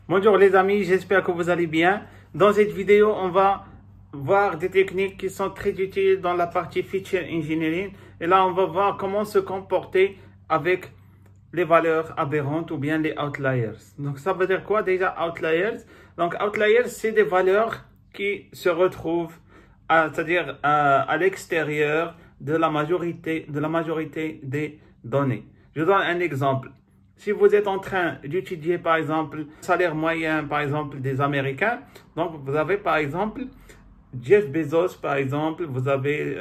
Bonjour les amis, j'espère que vous allez bien. Dans cette vidéo, on va voir des techniques qui sont très utiles dans la partie Feature Engineering. Et là, on va voir comment se comporter avec les valeurs aberrantes ou bien les outliers. Donc ça veut dire quoi déjà outliers? Donc outliers, c'est des valeurs qui se retrouvent c'est-à-dire à l'extérieur de la majorité des données. Je donne un exemple. Si vous êtes en train d'étudier, par exemple, le salaire moyen, par exemple, des Américains, donc vous avez, par exemple, Jeff Bezos, par exemple, vous avez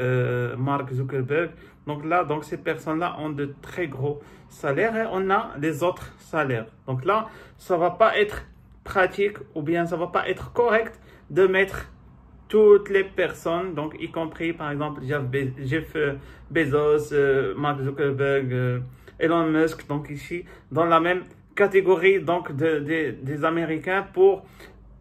Mark Zuckerberg. Donc là, donc ces personnes-là ont de très gros salaires et on a les autres salaires. Donc là, ça va pas être pratique ou bien ça va pas être correct de mettre toutes les personnes, donc y compris par exemple Jeff Bezos, Mark Zuckerberg, Elon Musk, donc ici dans la même catégorie donc des Américains pour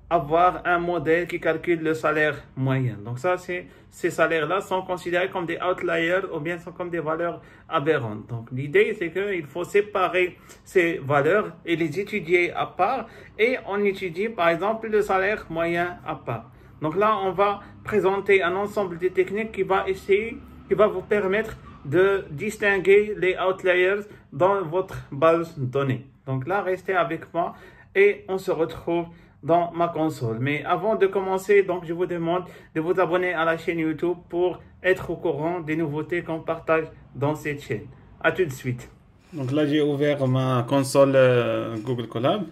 avoir un modèle qui calcule le salaire moyen. Donc ça, ces salaires-là sont considérés comme des outliers ou bien sont comme des valeurs aberrantes. Donc l'idée, c'est qu'il faut séparer ces valeurs et les étudier à part et on étudie par exemple le salaire moyen à part. Donc là, on va présenter un ensemble de techniques qui va vous permettre de distinguer les outliers dans votre base de données. Donc là, restez avec moi et on se retrouve dans ma console. Mais avant de commencer, donc je vous demande de vous abonner à la chaîne YouTube pour être au courant des nouveautés qu'on partage dans cette chaîne. À tout de suite. Donc là, j'ai ouvert ma console Google Colab.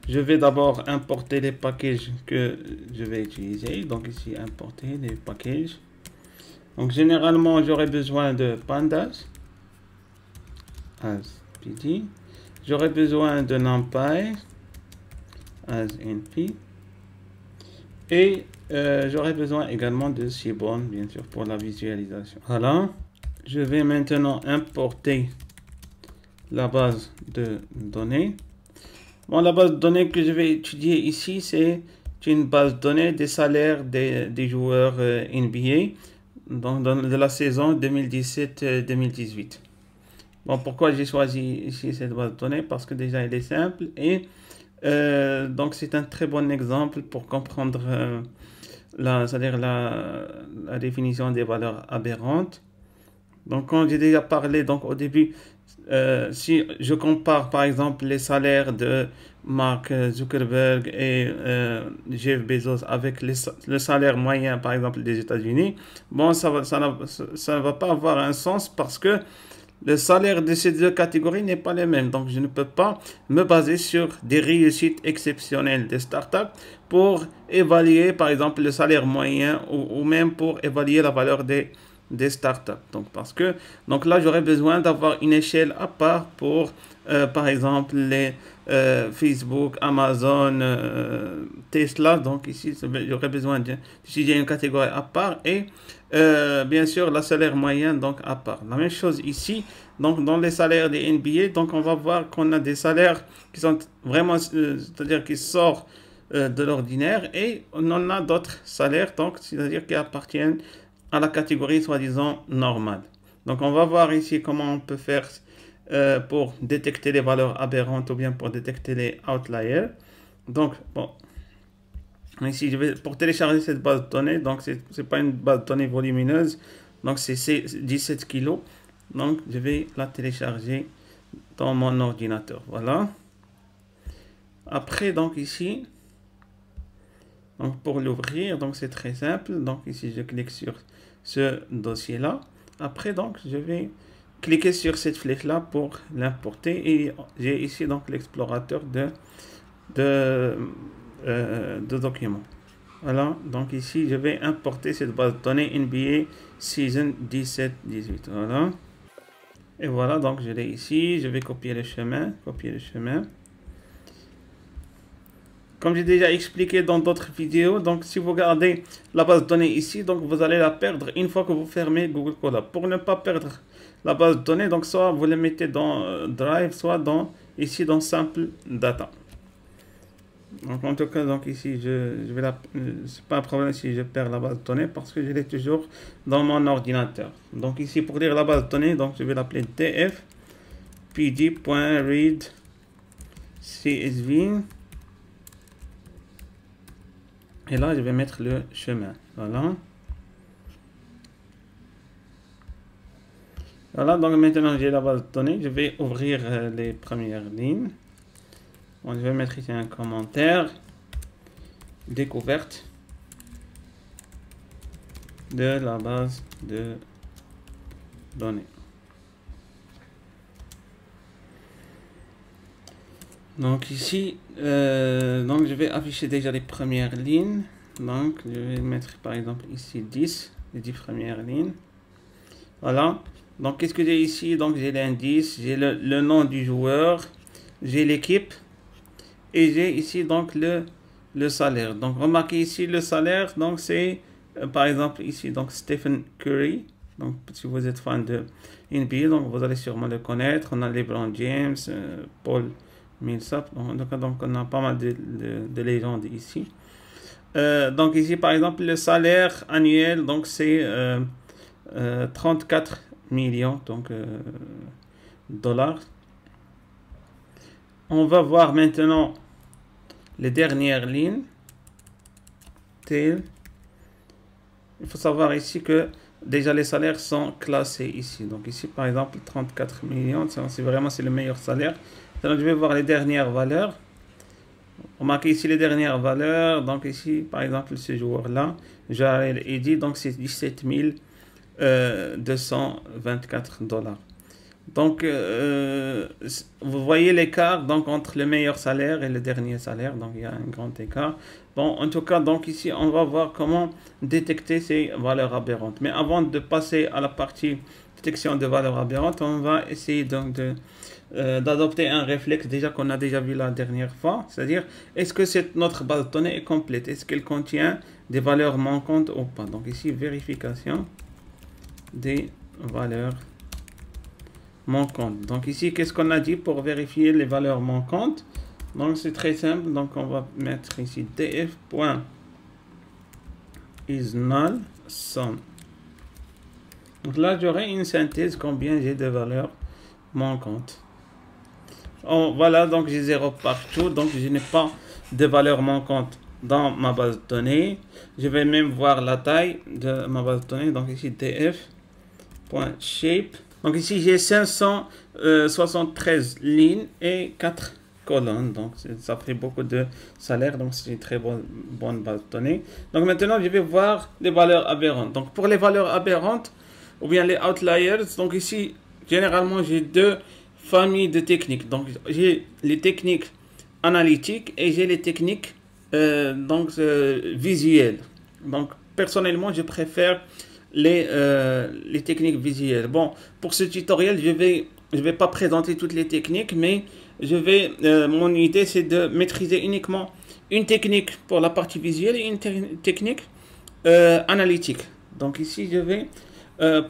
Je vais d'abord importer les packages que je vais utiliser. Donc ici, importer les packages. Donc généralement, j'aurai besoin de pandas as pd. J'aurai besoin de numpy as np. Et j'aurai besoin également de seaborn, bien sûr, pour la visualisation. Voilà. Je vais maintenant importer la base de données. Bon, la base de données que je vais étudier ici, c'est une base de données des salaires des joueurs NBA de la saison 2017-2018. Bon, pourquoi j'ai choisi ici cette base de données? Parce que déjà, elle est simple et donc c'est un très bon exemple pour comprendre c'est-à-dire la définition des valeurs aberrantes. Donc, quand j'ai déjà parlé donc au début, si je compare par exemple les salaires de Mark Zuckerberg et Jeff Bezos avec le salaire moyen par exemple des États-Unis, bon, ça ne va pas avoir un sens parce que le salaire de ces deux catégories n'est pas le même. Donc, je ne peux pas me baser sur des réussites exceptionnelles des startups pour évaluer par exemple le salaire moyen ou même pour évaluer la valeur des startups. Donc là, j'aurais besoin d'avoir une échelle à part pour, par exemple, les Facebook, Amazon, Tesla. Donc ici, j'aurais besoin d'étudier une catégorie à part et bien sûr, le salaire moyen, donc à part. La même chose ici, donc dans les salaires des NBA, donc on va voir qu'on a des salaires qui sont vraiment, c'est-à-dire qui sortent de l'ordinaire et on en a d'autres salaires, donc c'est-à-dire qui appartiennent à la catégorie soi-disant normale. Donc on va voir ici comment on peut faire pour détecter les valeurs aberrantes ou bien pour détecter les outliers. Donc bon, ici pour télécharger cette base de données, donc c'est pas une base de données volumineuse, donc c'est 17 kilos. Donc je vais la télécharger dans mon ordinateur. Voilà. Après donc ici, donc pour l'ouvrir, donc c'est très simple. Donc ici je clique sur ce dossier là. Après donc je vais cliquer sur cette flèche là pour l'importer et j'ai ici donc l'explorateur de documents. Voilà, donc ici je vais importer cette base de données NBA Season 17-18. Voilà. Et voilà, donc je l'ai ici. Je vais copier le chemin. Comme j'ai déjà expliqué dans d'autres vidéos, donc si vous gardez la base de données ici, donc vous allez la perdre une fois que vous fermez Google Colab. Pour ne pas perdre la base de données, donc soit vous la mettez dans Drive, soit ici dans Sample Data. Donc en tout cas, donc ici, c'est pas un problème si je perds la base de données parce que je l'ai toujours dans mon ordinateur. Donc ici, pour lire la base de données, donc je vais l'appeler df pd.read csv Et là, je vais mettre le chemin. Voilà. Voilà, donc maintenant j'ai la base de données. Je vais ouvrir les premières lignes. Bon, je vais mettre ici un commentaire. Découverte de la base de données. Donc ici, donc je vais afficher déjà les premières lignes. Donc je vais mettre par exemple ici 10, les 10 premières lignes. Voilà. Donc qu'est-ce que j'ai ici? Donc j'ai l'indice, j'ai le nom du joueur, j'ai l'équipe et j'ai ici donc le salaire. Donc remarquez ici le salaire, donc c'est par exemple ici donc Stephen Curry. Donc si vous êtes fan de NBA, donc vous allez sûrement le connaître. On a LeBron James, Paul Millsap. Donc on a pas mal de légendes ici. Donc ici par exemple le salaire annuel, donc c'est 34 millions donc dollars. On va voir maintenant les dernières lignes. Il faut savoir ici que déjà les salaires sont classés ici. Donc ici par exemple 34 millions, c'est vraiment le meilleur salaire. Donc je vais voir les dernières valeurs. Remarquez ici les dernières valeurs. Donc ici par exemple ce joueur là, Joel Eddy, donc c'est 17 224 dollars. Donc, vous voyez l'écart donc entre le meilleur salaire et le dernier salaire. Donc, il y a un grand écart. Bon, en tout cas, donc ici, on va voir comment détecter ces valeurs aberrantes. Mais avant de passer à la partie détection de valeurs aberrantes, on va essayer donc d'adopter un réflexe déjà qu'on a déjà vu la dernière fois. C'est-à-dire, est-ce que notre base de données est complète? Est-ce qu'elle contient des valeurs manquantes ou pas? Donc ici, vérification des valeurs manquantes. Donc ici, qu'est-ce qu'on a dit pour vérifier les valeurs manquantes? Donc c'est très simple. Donc on va mettre ici df.isNull_sum. Donc là, j'aurai une synthèse combien j'ai de valeurs manquantes. Voilà, donc j'ai 0 partout. Donc je n'ai pas de valeurs manquantes dans ma base de données. Je vais même voir la taille de ma base de données. Donc ici df.shape. Donc ici j'ai 573 lignes et 4 colonnes. Donc ça fait beaucoup de salaire. Donc c'est une très bonne base de données. Donc maintenant je vais voir les valeurs aberrantes. Donc pour les valeurs aberrantes ou bien les outliers, donc ici généralement j'ai deux familles de techniques. Donc j'ai les techniques analytiques et j'ai les techniques visuelles. Donc personnellement je préfère les techniques visuelles. Bon, pour ce tutoriel, je vais pas présenter toutes les techniques, mais mon idée c'est de maîtriser uniquement une technique pour la partie visuelle et une technique analytique. Donc ici,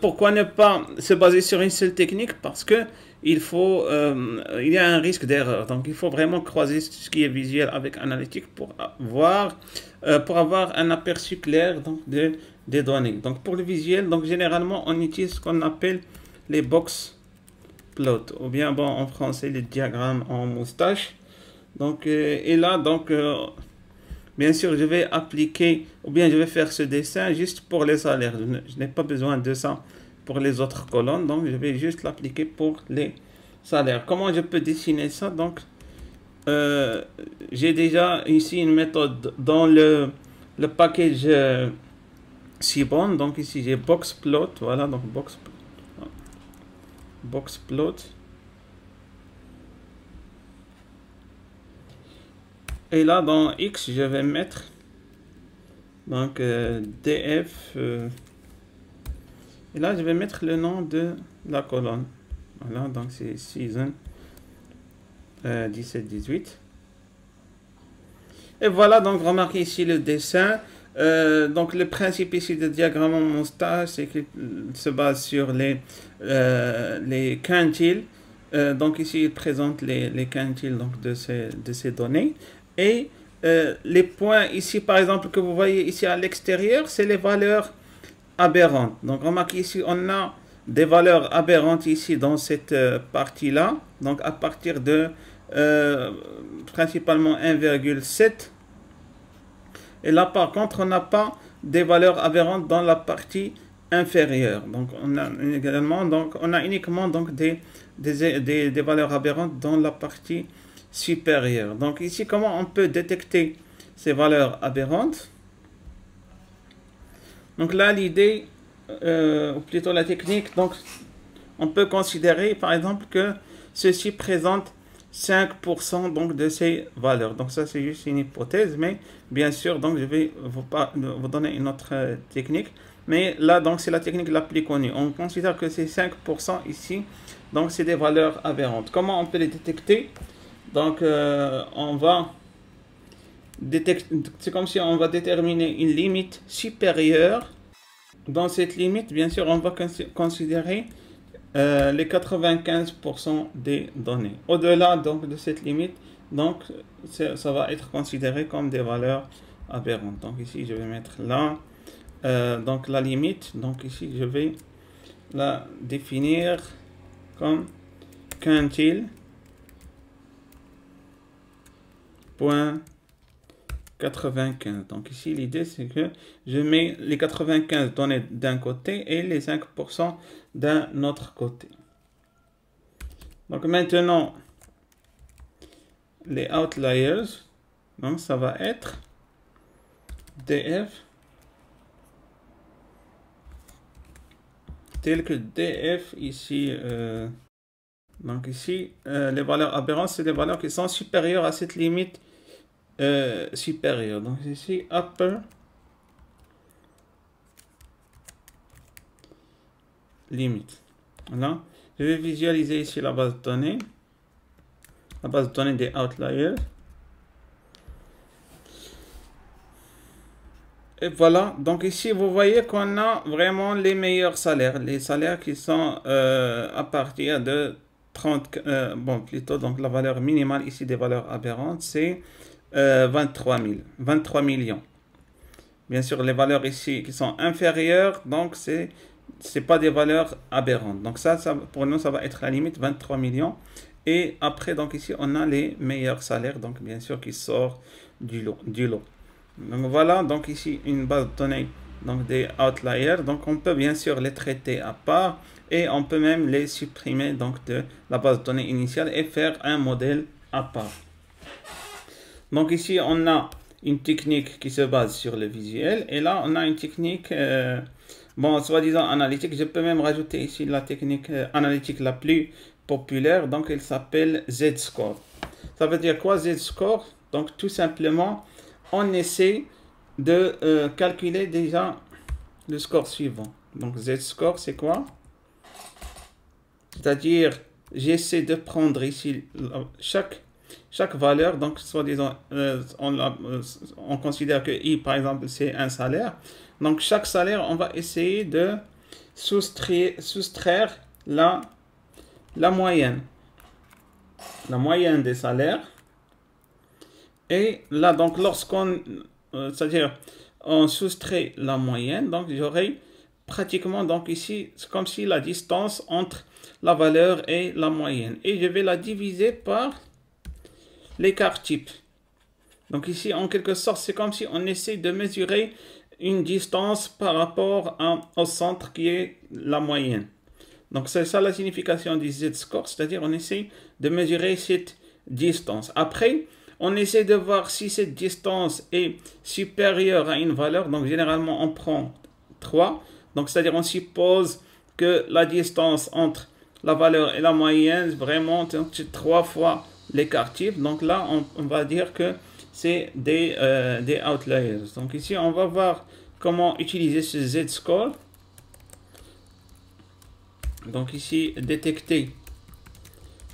pourquoi ne pas se baser sur une seule technique? Parce que il y a un risque d'erreur. Donc il faut vraiment croiser ce qui est visuel avec analytique pour avoir un aperçu clair donc des données. Donc pour le visuel, donc généralement on utilise ce qu'on appelle les box plots, ou bien bon en français les diagrammes en moustache. Donc et là donc bien sûr je vais appliquer ou bien je vais faire ce dessin juste pour les salaires. Je n'ai pas besoin de ça pour les autres colonnes, donc je vais juste l'appliquer pour les salaires. Comment je peux dessiner ça? Donc j'ai déjà ici une méthode dans le package Seaborn. Donc ici j'ai boxplot, voilà, donc boxplot. Et là dans X je vais mettre donc df et là je vais mettre le nom de la colonne. Voilà, donc c'est season 17-18. Et voilà, donc remarquez ici le dessin. Donc le principe ici de diagramme en moustache, c'est qu'il se base sur les quintiles. Donc ici il présente les quintiles donc de ces données. Et les points ici par exemple que vous voyez ici à l'extérieur, c'est les valeurs aberrantes. Donc remarquez ici on a des valeurs aberrantes ici dans cette partie là. Donc à partir de principalement 1,7 Et là, par contre, on n'a pas des valeurs aberrantes dans la partie inférieure. Donc, on a également, donc, on a uniquement donc, des valeurs aberrantes dans la partie supérieure. Donc, ici, comment on peut détecter ces valeurs aberrantes? Donc là, l'idée, ou plutôt la technique, donc, on peut considérer, par exemple, que ceci présente 5% donc, de ces valeurs. Donc ça, c'est juste une hypothèse, mais bien sûr, donc, je vais vous donner une autre technique. Mais là, donc, c'est la technique la plus connue. On considère que ces 5% ici, donc, c'est des valeurs aberrantes. Comment on peut les détecter? Donc, on va détecter, c'est comme si on va déterminer une limite supérieure. Dans cette limite, bien sûr, on va considérer les 95% des données. Au-delà donc de cette limite, donc ça va être considéré comme des valeurs aberrantes. Donc ici, je vais mettre là, donc la limite. Donc ici, je vais la définir comme quintile point 95. Donc ici, l'idée, c'est que je mets les 95 données d'un côté et les 5% d'un autre côté. Donc maintenant, les outliers, donc ça va être df, tel que df ici. Donc ici, les valeurs aberrantes, c'est des valeurs qui sont supérieures à cette limite supérieure. Donc ici, upper limite. Voilà. Je vais visualiser ici la base de données. La base de données des outliers. Et voilà. Donc ici, vous voyez qu'on a vraiment les meilleurs salaires. Les salaires qui sont à partir de 30... bon, plutôt, donc la valeur minimale ici des valeurs aberrantes, c'est 23 millions. Bien sûr, les valeurs ici qui sont inférieures, donc c'est pas des valeurs aberrantes. Donc ça, pour nous, ça va être la limite 23 millions. Et après, donc ici, on a les meilleurs salaires, donc bien sûr, qui sortent du lot. Donc voilà, donc ici, une base de données donc des outliers. Donc on peut bien sûr les traiter à part et on peut même les supprimer donc de la base de données initiale et faire un modèle à part. Donc ici, on a une technique qui se base sur le visuel. Et là, on a une technique, bon, soi-disant analytique. Je peux même rajouter ici la technique analytique la plus populaire. Donc, elle s'appelle Z-score. Ça veut dire quoi, Z-score? Donc, tout simplement, on essaie de calculer déjà le score suivant. Donc, Z-score, c'est quoi? C'est-à-dire, j'essaie de prendre ici chaque valeur, donc soi-disant, on considère que I, par exemple, c'est un salaire. Donc, chaque salaire, on va essayer de soustraire la moyenne. La moyenne des salaires. Et là, donc, lorsqu'on, c'est-à-dire, on soustrait la moyenne, donc j'aurai pratiquement, donc ici, c'est comme si la distance entre la valeur et la moyenne. Et je vais la diviser par l'écart type. Donc ici, en quelque sorte, c'est comme si on essaie de mesurer une distance par rapport au centre qui est la moyenne. Donc c'est ça la signification du Z-score, c'est-à-dire on essaie de mesurer cette distance. Après, on essaie de voir si cette distance est supérieure à une valeur. Donc généralement, on prend 3. Donc c'est-à-dire on suppose que la distance entre la valeur et la moyenne, vraiment, c'est 3 fois l'écart type. Donc là, on va dire que c'est des outliers. Donc ici, on va voir comment utiliser ce Z-score. Donc ici, détecter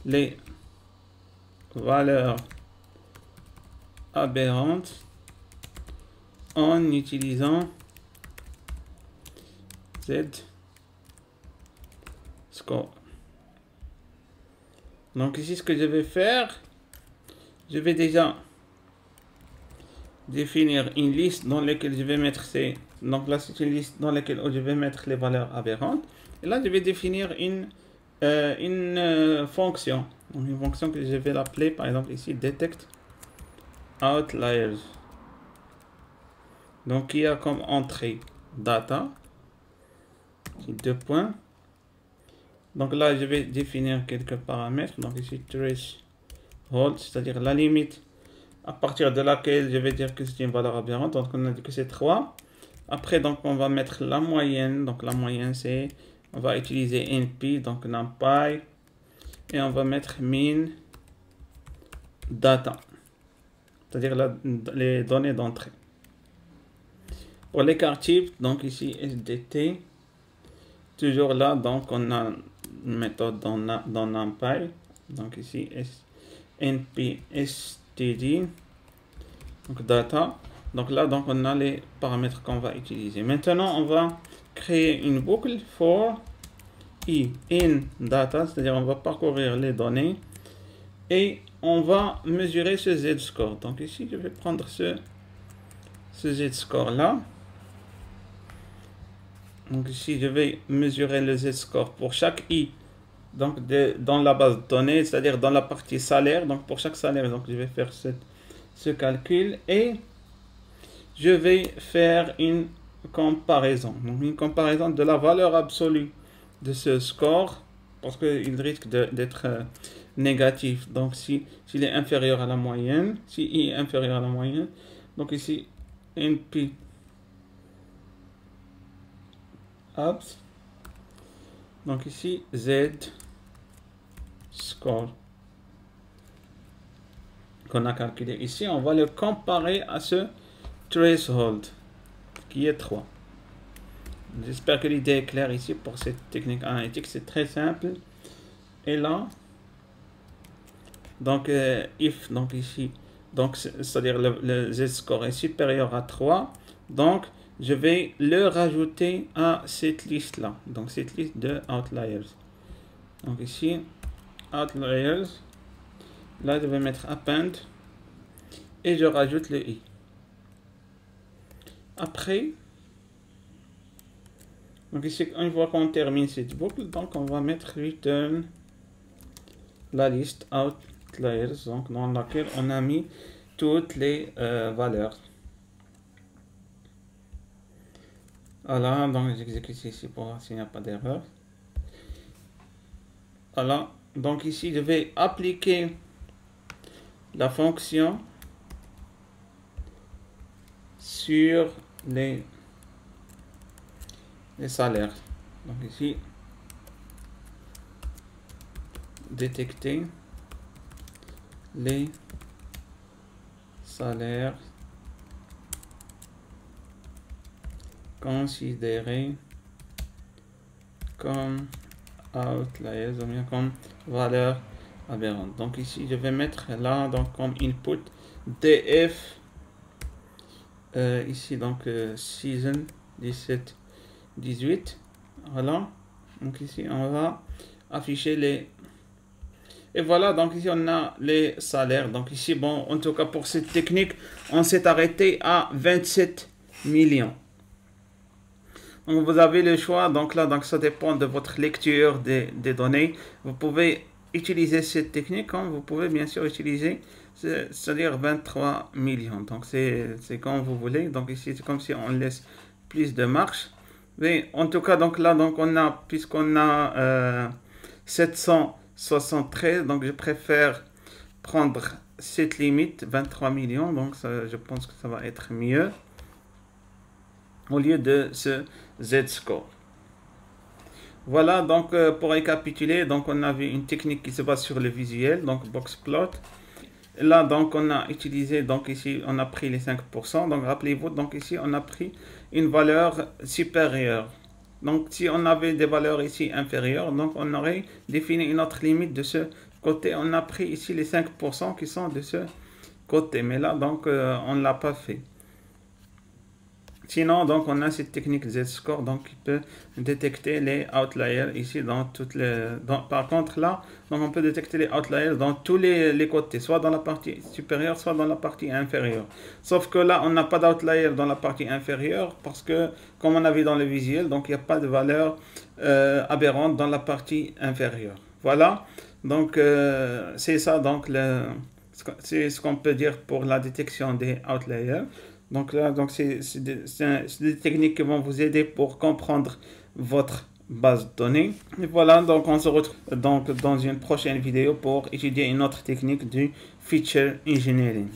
les valeurs aberrantes en utilisant Z-score. Donc ici, ce que je vais faire, je vais déjà définir une liste dans laquelle je vais mettre ces... Donc là, c'est une liste dans laquelle je vais mettre les valeurs aberrantes. Et là, je vais définir une fonction. Donc une fonction que je vais l'appeler, par exemple, ici, detect outliers. Donc, il y a comme entrée data, deux points. Donc là, je vais définir quelques paramètres. Donc ici, threshold, c'est-à-dire la limite à partir de laquelle je vais dire que c'est une valeur aberrante. Donc on a dit que c'est 3. Après, donc on va mettre la moyenne. Donc la moyenne, c'est, on va utiliser NP, donc NumPy. Et on va mettre min data, c'est-à-dire les données d'entrée. Pour l'écart type, donc ici SDT, toujours là, donc on a une méthode dans NumPy, donc ici npstd, donc data. Donc là, donc on a les paramètres qu'on va utiliser. Maintenant, on va créer une boucle for i in data, c'est-à-dire on va parcourir les données et on va mesurer ce z-score. Donc ici, je vais prendre ce z-score là. Donc ici, je vais mesurer le z-score pour chaque i, donc dans la base de données, c'est-à-dire dans la partie salaire. Donc pour chaque salaire, donc je vais faire ce calcul et je vais faire une comparaison. Donc une comparaison de la valeur absolue de ce score, parce qu'il risque d'être négatif. Donc s'il est inférieur à la moyenne, si i est inférieur à la moyenne, donc ici np abs, donc ici z score qu'on a calculé ici, on va le comparer à ce threshold qui est 3. J'espère que l'idée est claire ici pour cette technique analytique, c'est très simple. Et là, donc if, donc ici, donc c'est-à-dire le z-score est supérieur à 3, donc je vais le rajouter à cette liste là, donc cette liste de outliers. Donc ici outliers, là je vais mettre append et je rajoute le i. Après, donc ici, une fois qu'on termine cette boucle, donc on va mettre return la liste outliers, donc dans laquelle on a mis toutes les valeurs. Voilà, donc j'exécute ici pour voir s'il n'y a pas d'erreur. Voilà, donc ici je vais appliquer la fonction sur les salaires. Donc ici, détecter les salaires considérés comme outliers ou bien comme valeur aberrante. Donc ici, je vais mettre là donc comme input df ici donc season 17-18. Voilà, donc ici on va afficher les, et voilà, donc ici on a les salaires. Donc ici, bon, en tout cas pour cette technique, on s'est arrêté à 27 millions. Donc vous avez le choix, donc là, donc ça dépend de votre lecture des données. Vous pouvez utiliser cette technique, comme vous pouvez bien sûr utiliser, c'est-à-dire 23 millions. Donc c'est comme vous voulez. Donc ici, c'est comme si on laisse plus de marge. Mais en tout cas, donc là, donc on a, puisqu'on a 773, donc je préfère prendre cette limite, 23 millions. Donc ça, je pense que ça va être mieux au lieu de ce z-score. Voilà, donc pour récapituler, donc on avait une technique qui se base sur le visuel, donc boxplot. Là, donc on a utilisé, donc ici on a pris les 5%. Donc rappelez-vous, donc ici on a pris une valeur supérieure. Donc si on avait des valeurs ici inférieures, donc on aurait défini une autre limite de ce côté. On a pris ici les 5% qui sont de ce côté, mais là donc on ne l'a pas fait. Sinon, donc on a cette technique z-score, donc qui peut détecter les outliers ici dans toutes les. Par contre là, donc on peut détecter les outliers dans tous les côtés, soit dans la partie supérieure, soit dans la partie inférieure. Sauf que là, on n'a pas d'outlier dans la partie inférieure parce que, comme on a vu dans le visuel, donc il n'y a pas de valeur aberrante dans la partie inférieure. Voilà, donc c'est ça, donc c'est ce qu'on peut dire pour la détection des outliers. Donc là, donc c'est des techniques qui vont vous aider pour comprendre votre base de données. Et voilà, donc on se retrouve donc dans une prochaine vidéo pour étudier une autre technique du feature engineering.